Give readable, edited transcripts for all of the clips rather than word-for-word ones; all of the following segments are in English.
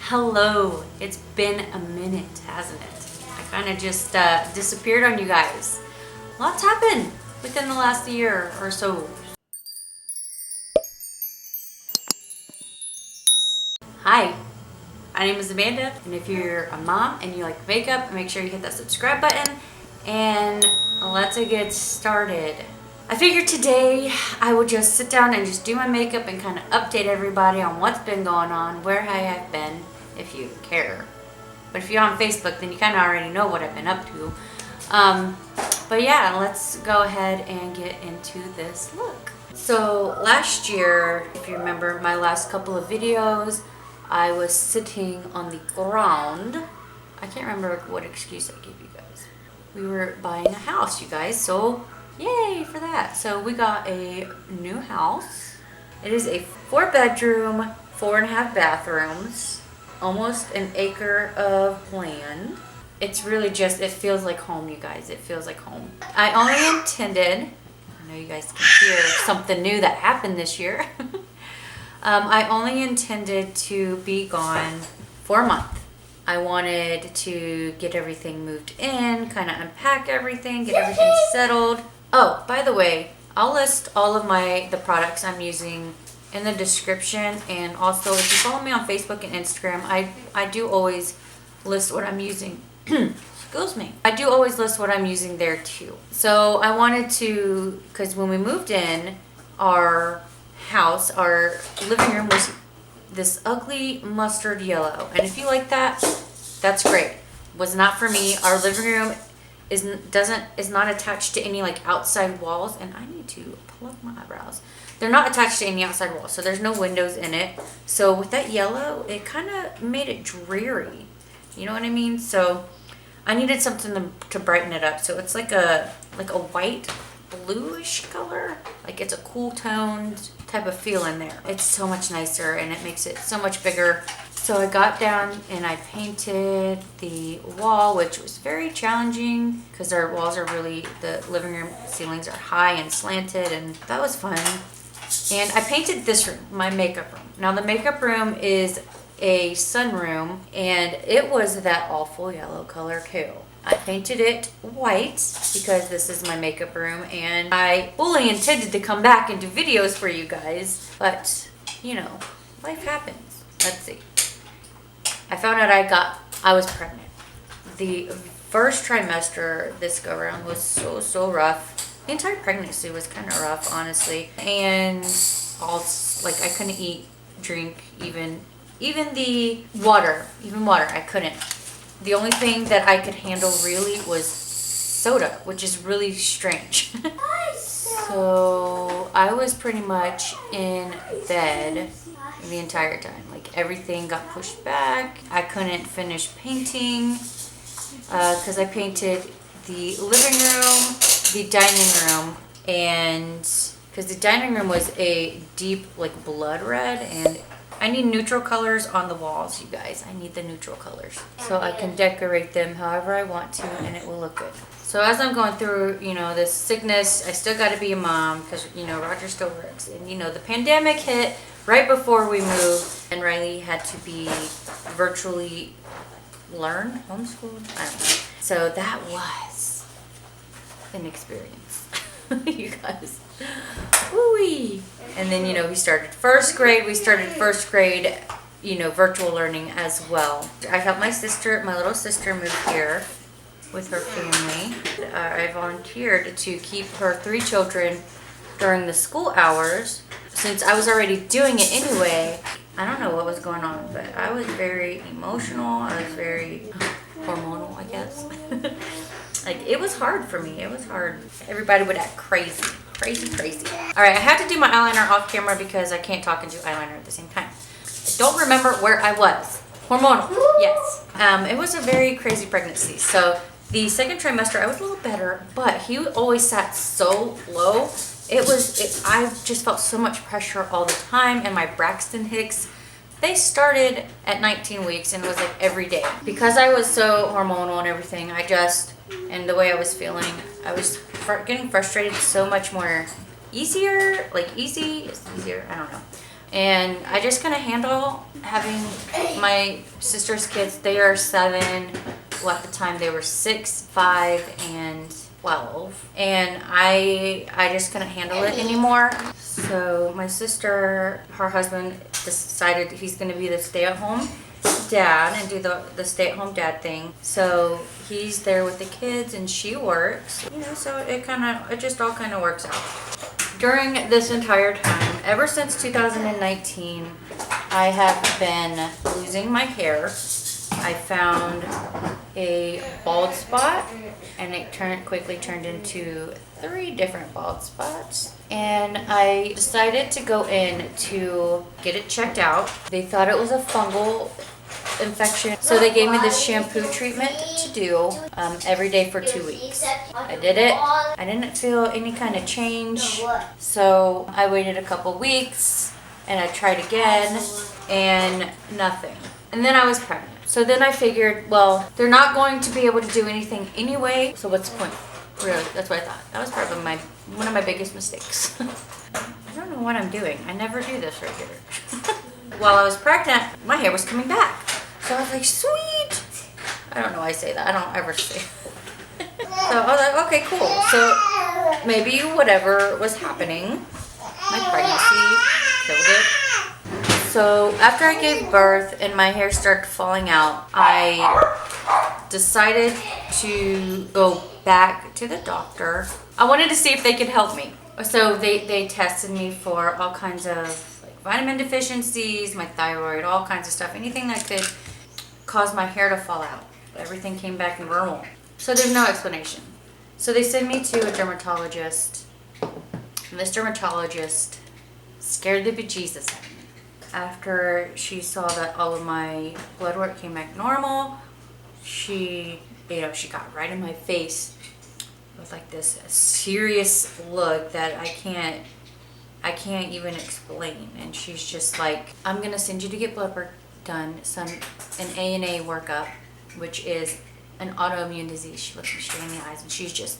Hello, it's been a minute, hasn't it? I kind of just disappeared on you guys. Lots happened within the last year or so. Hi, my name is Amanda, and if you're a mom and you like makeup, make sure you hit that subscribe button, and let's get started. I figured today I would just sit down and just do my makeup and kind of update everybody on what's been going on, where I have been, if you care. But if you're on Facebook, then you kind of already know what I've been up to. But yeah, let's go ahead and get into this look. So last year, if you remember my last couple of videos, I was sitting on the ground. I can't remember what excuse I gave you guys. We were buying a house, you guys, so yay for that. So we got a new house. It is a 4-bedroom, 4.5 bathrooms, almost an acre of land. It's really just, it feels like home, you guys. It feels like home. I only intended, I know you guys can hear something new that happened this year. I only intended to be gone for a month. I wanted to get everything moved in, kind of unpack everything, get everything settled. Oh, by the way, I'll list all of the products I'm using in the description, and also if you follow me on Facebook and Instagram, I do always list what I'm using. Excuse me. I do always list what I'm using there too. So I wanted to, because when we moved in, our house, our living room was this ugly mustard yellow, and if you like that, that's great. Was not for me. Our living room is not attached to any like outside walls, and I need to pull up my eyebrows. They're not attached to any outside walls, so there's no windows in it. So with that yellow, it kind of made it dreary. You know what I mean? So I needed something to brighten it up. So it's like a white bluish color. Like it's a cool toned type of feel in there. It's so much nicer and it makes it so much bigger. So I got down and I painted the wall, which was very challenging because our walls are really, the living room ceilings are high and slanted, and that was fun. And I painted this room, my makeup room. Now the makeup room is a sunroom, and it was that awful yellow color too. I painted it white because this is my makeup room, and I fully intended to come back and do videos for you guys, but you know, life happens. Let's see. I found out I was pregnant. The first trimester this go around was so rough. The entire pregnancy was kind of rough, honestly, and I couldn't eat, drink, even the water, I couldn't. The only thing that I could handle really was soda, which is really strange. So I was pretty much in bed the entire time. Like everything got pushed back. I couldn't finish painting because I painted the living room, the dining room, and because the dining room was a deep like blood red, and I need neutral colors on the walls, you guys. I need the neutral colors so I can decorate them however I want to, and it will look good. So as I'm going through, this sickness, I still got to be a mom because, Roger still works. And, the pandemic hit right before we moved, and Riley had to be virtually homeschooled. I don't know. So that was an experience, you guys. Woo-wee. And then, he started first grade. We started first grade, virtual learning as well. I helped my little sister move here with her family. I volunteered to keep her 3 children during the school hours. Since I was already doing it anyway, I don't know what was going on, but I was very emotional. I was very hormonal, I guess. Like, it was hard for me. It was hard. Everybody would act crazy. All right, I had to do my eyeliner off camera because I can't talk and do eyeliner at the same time. I don't remember where I was. Hormonal, yes. It was a very crazy pregnancy. So the second trimester, I was a little better, but he always sat so low. I just felt so much pressure all the time, and my Braxton Hicks, they started at 19 weeks, and it was like every day. Because I was so hormonal and everything, and the way I was feeling, I was getting frustrated so much more easier, I don't know. And I just kind of handle having my sister's kids. They are 7. Well, at the time they were 6, 5, and 12. And I just couldn't handle it anymore. So my sister, her husband decided he's going to be the stay-at-home dad and do the stay-at-home dad thing. So he's there with the kids and she works. You know, so it just all kind of works out. During this entire time, ever since 2019, I have been losing my hair. I found a bald spot and it quickly turned into 3 different bald spots. And I decided to go in to get it checked out. They thought it was a fungal infection, so they gave me this shampoo treatment to do every day for 2 weeks. I did it. I didn't feel any kind of change, so I waited a couple weeks and I tried again and nothing. And then I was pregnant. So then I figured, well, they're not going to be able to do anything anyway, so what's the point? Really, that's what I thought. That was probably one of my biggest mistakes. I don't know what I'm doing. I never do this right here. While I was pregnant, my hair was coming back. So I was like, sweet. I don't know why I say that. I don't ever say that. So I was like, okay, cool. So maybe whatever was happening, my pregnancy killed it. So after I gave birth and my hair started falling out, I decided to go back to the doctor. I wanted to see if they could help me. So they tested me for all kinds of vitamin deficiencies, my thyroid, all kinds of stuff, anything that could cause my hair to fall out. Everything came back normal. So there's no explanation. So they sent me to a dermatologist. And this dermatologist scared the bejesus out of me. After she saw that all of my blood work came back normal, she got right in my face with like this serious look that I can't even explain. And she's just like, I'm gonna send you to get blood work done, an ANA workup, which is an autoimmune disease. She looked me straight in the eyes and she's just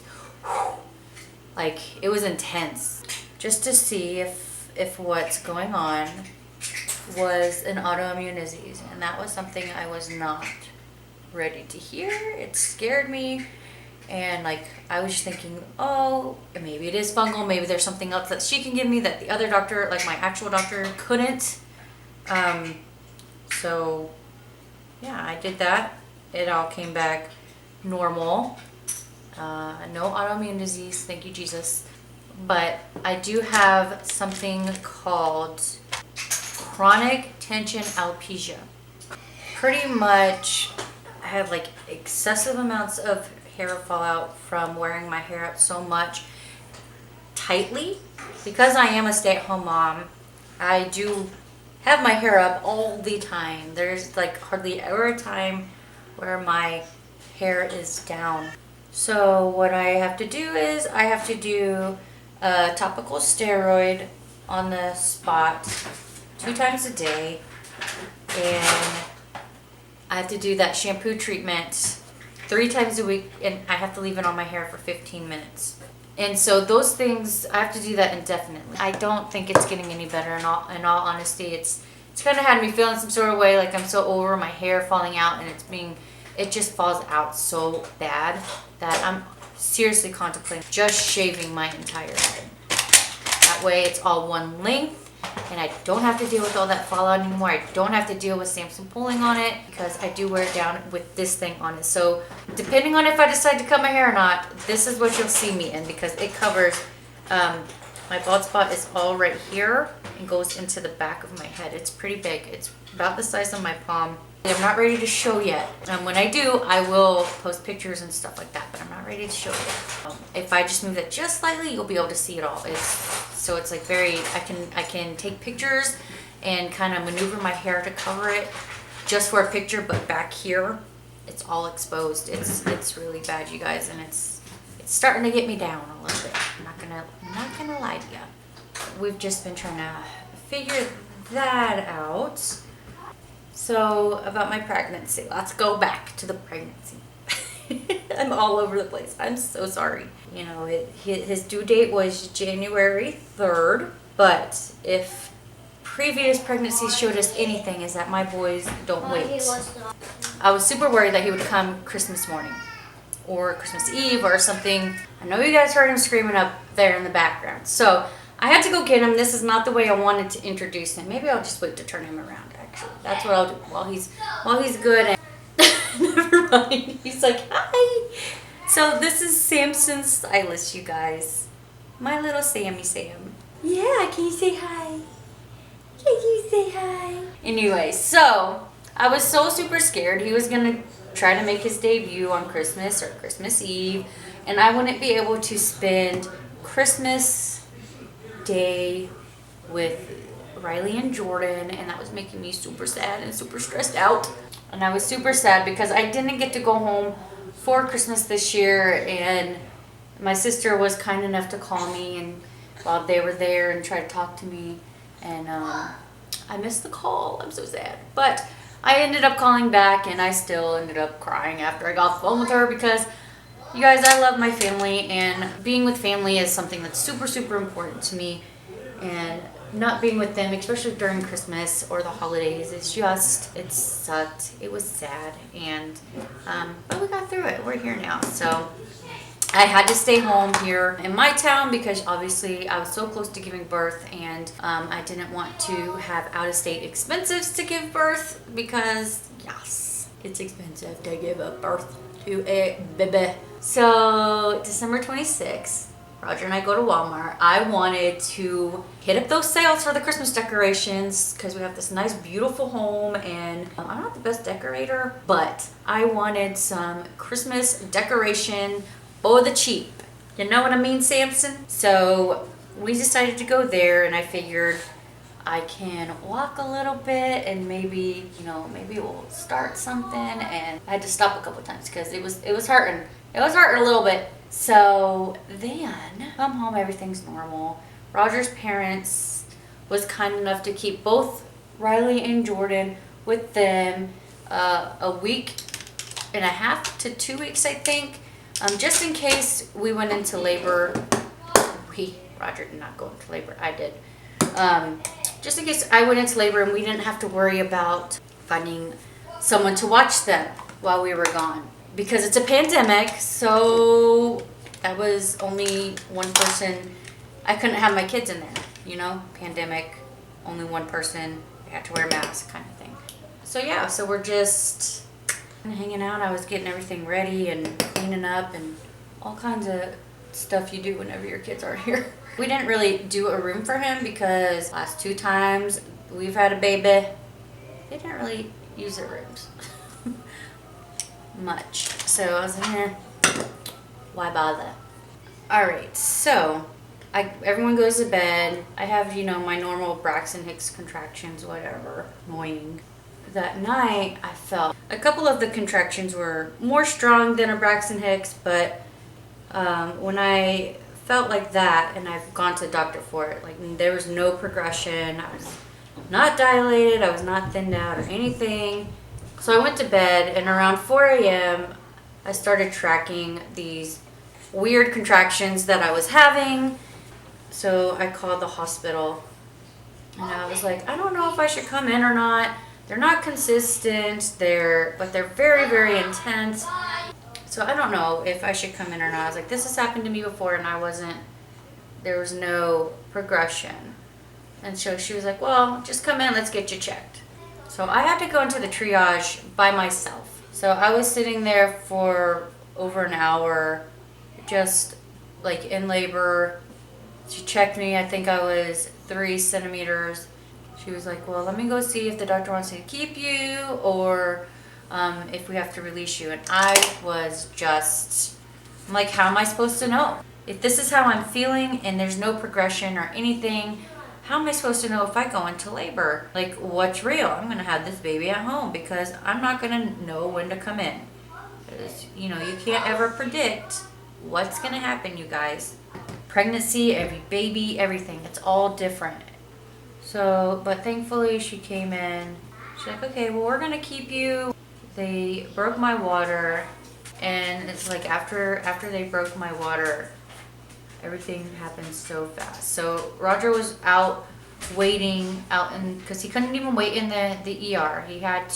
like, it was intense, just to see if what's going on was an autoimmune disease. And that was something I was not ready to hear. It scared me. And like, I was just thinking, oh, maybe it is fungal. Maybe there's something else that she can give me that the other doctor, like my actual doctor, couldn't. So yeah, I did that. It all came back normal. No autoimmune disease, thank you, Jesus. But I do have something called chronic tension alopecia. Pretty much, I have like excessive amounts of hair fallout from wearing my hair out so much tightly. Because I am a stay-at-home mom, I do have my hair up all the time. There's like hardly ever a time where my hair is down. So what I have to do is I have to do a topical steroid on the spot 2 times a day, and I have to do that shampoo treatment 3 times a week, and I have to leave it on my hair for 15 minutes. And so those things, I have to do that indefinitely. I don't think it's getting any better. In all honesty, it's kind of had me feeling some sort of way, like I'm so over my hair falling out, and it just falls out so bad that I'm seriously contemplating just shaving my entire head. That way it's all one length, and I don't have to deal with all that fallout anymore. I don't have to deal with Samson pulling on it, because I do wear it down with this thing on it. So depending on if I decide to cut my hair or not, this is what you'll see me in, because it covers, my bald spot is all right here and goes into the back of my head. It's pretty big. It's about the size of my palm. I'm not ready to show yet. When I do, I will post pictures and stuff like that, but I'm not ready to show yet. If I just move it just slightly, you'll be able to see it all. So it's like I can take pictures and kind of maneuver my hair to cover it just for a picture, but back here, it's all exposed. It's really bad, you guys, and it's starting to get me down a little bit. I'm not gonna lie to you. We've just been trying to figure that out. So about my pregnancy, let's go back to the pregnancy. I'm all over the place. I'm so sorry. You know, his due date was January 3rd, but if previous pregnancies showed us anything is that my boys don't wait. I was super worried that he would come Christmas morning or Christmas Eve or something. I know you guys heard him screaming up there in the background. So I had to go get him. This is not the way I wanted to introduce him. Maybe I'll just wait to turn him around, actually. That's what I'll do while he's good. And never mind. He's like, hi. So this is Samson's stylist, you guys. My little Sammy Sam. Yeah, can you say hi? Can you say hi? Anyway, so I was so super scared. He was going to try to make his debut on Christmas or Christmas Eve. And I wouldn't be able to spend Christmas Day with Riley and Jordan. And that was making me super sad and super stressed out. And I was super sad because I didn't get to go home for Christmas this year. And my sister was kind enough to call me and while they were there and try to talk to me. And I missed the call. I'm so sad. But I ended up calling back and I still ended up crying after I got off the phone with her because, you guys, I love my family and being with family is something that's super, super important to me. And not being with them, especially during Christmas or the holidays, it sucked. It was sad. And, but we got through it. We're here now. So I had to stay home here in my town because obviously I was so close to giving birth and I didn't want to have out-of-state expenses to give birth because, yes, it's expensive to give a birth to a baby. So December 26th, Roger and I go to Walmart. I wanted to hit up those sales for the Christmas decorations because we have this nice, beautiful home and I'm not the best decorator, but I wanted some Christmas decoration for the cheap. You know what I mean, Samson? So we decided to go there and I figured I can walk a little bit and maybe, maybe we'll start something. And I had to stop a couple times because it was hurting. It was hurting a little bit. So then come home, everything's normal. Roger's parents was kind enough to keep both Riley and Jordan with them a week and a half to 2 weeks, I think. Just in case we went into labor. Roger did not go into labor, I did. Just in case I went into labor and we didn't have to worry about finding someone to watch them while we were gone. Because it's a pandemic, so that was only one person. I couldn't have my kids in there, pandemic, only one person, I had to wear a mask kind of thing. So yeah, so we're just hanging out. I was getting everything ready and cleaning up and all kinds of stuff you do whenever your kids aren't here. We didn't really do a room for him because last 2 times we've had a baby, they didn't really use their rooms much. So I was like, why bother? Alright, so everyone goes to bed. I have, my normal Braxton Hicks contractions, whatever, annoying. That night, I felt a couple of the contractions were more strong than a Braxton Hicks, but when I felt like that, and I've gone to the doctor for it, like there was no progression. I was not dilated, I was not thinned out or anything. So I went to bed, and around 4 a.m., I started tracking these weird contractions that I was having. So I called the hospital, and I was like, I don't know if I should come in or not. They're not consistent, but they're very, very intense. So I don't know if I should come in or not. I was like, this has happened to me before and there was no progression. And so she was like, well, just come in, let's get you checked. So I had to go into the triage by myself. So I was sitting there for over an hour, just like in labor. She checked me, I think I was 3 centimeters. She was like, well, let me go see if the doctor wants me to keep you or if we have to release you. And I was I'm like, how am I supposed to know? If this is how I'm feeling and there's no progression or anything, how am I supposed to know if I go into labor? Like, what's real? I'm going to have this baby at home because I'm not going to know when to come in. Because, you can't ever predict what's going to happen, you guys. Pregnancy, every baby, everything. It's all different. So, but thankfully she came in. She's like, okay, well, we're going to keep you. They broke my water. And it's like after they broke my water, everything happened so fast. So Roger was out waiting out because he couldn't even wait in the ER. He had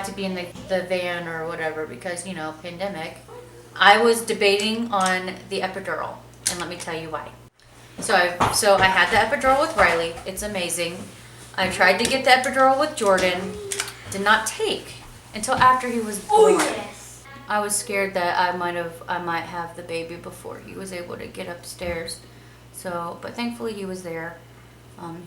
to be in the van or whatever because, you know, pandemic. I was debating on the epidural, and let me tell you why. So I had the epidural with Riley. It's amazing. I tried to get the epidural with Jordan. Did not take until after he was born. Oh, yes. I was scared that I might have the baby before he was able to get upstairs. So, but thankfully he was there.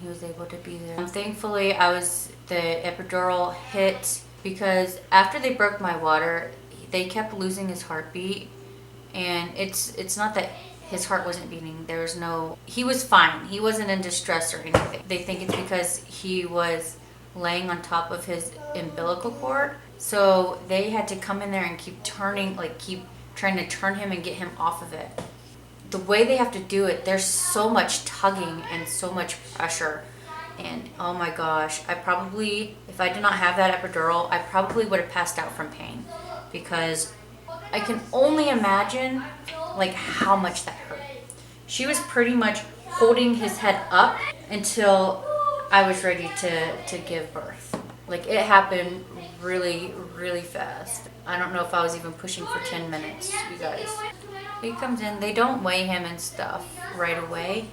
He was able to be there. Thankfully, the epidural hit because after they broke my water, they kept losing his heartbeat, and it's not that his heart wasn't beating. He was fine. He wasn't in distress or anything. They think it's because he was laying on top of his umbilical cord. So they had to come in there and keep trying to turn him and get him off of it. The way they have to do it, there's so much tugging and so much pressure. And oh my gosh, if I did not have that epidural, I probably would have passed out from pain, because I can only imagine like how much that hurt. She was pretty much holding his head up until I was ready to give birth. Like, it happened really, really fast. I don't know if I was even pushing for 10 minutes, you guys. He comes in, they don't weigh him and stuff right away.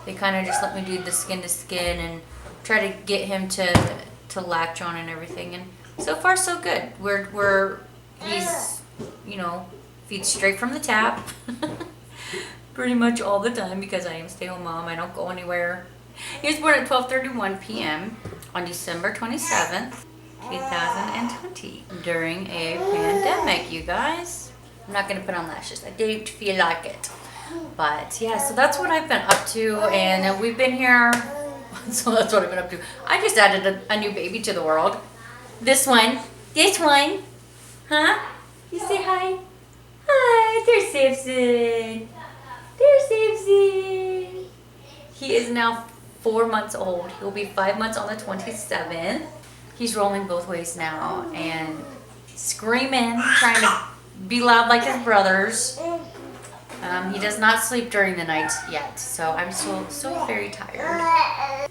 They kind of just let me do the skin to skin and try to get him to latch on and everything. And so far so good. He's, you know, feeds straight from the tap pretty much all the time because I am a stay-at-home mom. I don't go anywhere. He was born at 12:31 p.m. on December 27th, 2020 during a pandemic, you guys. I'm not going to put on lashes. I don't feel like it. But yeah, so that's what I've been up to, and we've been here. So that's what I've been up to. I just added a new baby to the world. This one. Huh? You say hi. Hi, there's Samson. There's Samson. He is now 4 months old. He'll be 5 months on the 27th. He's rolling both ways now and screaming, trying to be loud like his brothers. He does not sleep during the night yet, so I'm so very tired.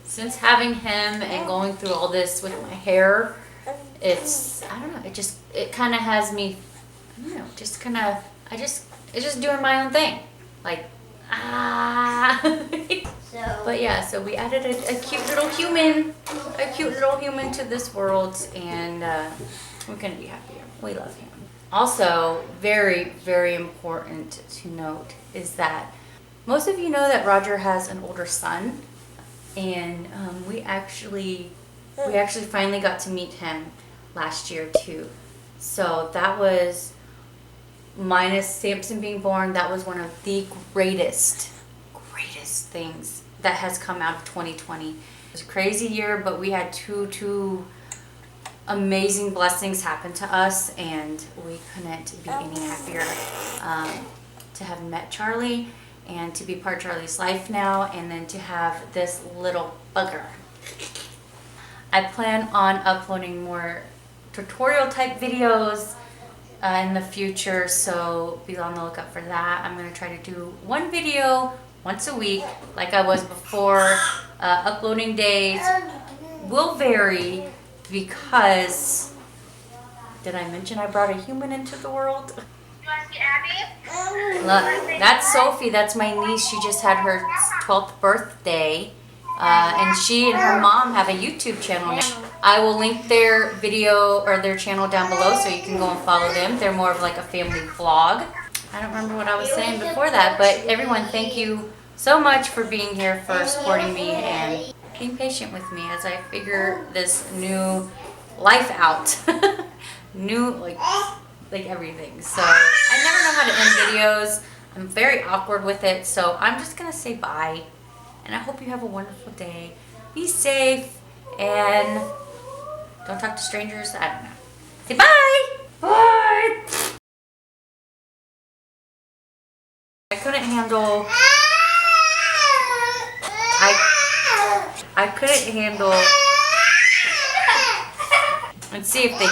Since having him and going through all this with my hair, I don't know, it kind of has me, I don't know, it's just doing my own thing. Like, But yeah, so we added a cute little human to this world, and we're gonna be happy. We love him. Also, very, very important to note is that most of you know that Roger has an older son, and we actually finally got to meet him last year too. So that was, minus Samson being born, that was one of the greatest things that has come out of 2020. It was a crazy year, but we had two amazing blessings happen to us, and we couldn't be any happier to have met Charlie and to be part of Charlie's life now, and then to have this little bugger. I plan on uploading more tutorial type videos in the future, so be on the lookout for that. I'm going to try to do one video once a week like I was before. Uploading days will vary because, did I mention I brought a human into the world? You want to see Abby? Look, that's Sophie. That's my niece. She just had her 12th birthday. And she and her mom have a YouTube channel now. I will link their video or their channel down below so you can go and follow them. They're more of like a family vlog. I don't remember what I was saying before that, but everyone, thank you so much for being here, for supporting me and being patient with me as I figure this new life out. New, like everything. So I never know how to end videos. I'm very awkward with it, so I'm just gonna say bye. And I hope you have a wonderful day. Be safe and don't talk to strangers. I don't know. Say bye! Bye! I couldn't handle... I couldn't handle... Let's see if they...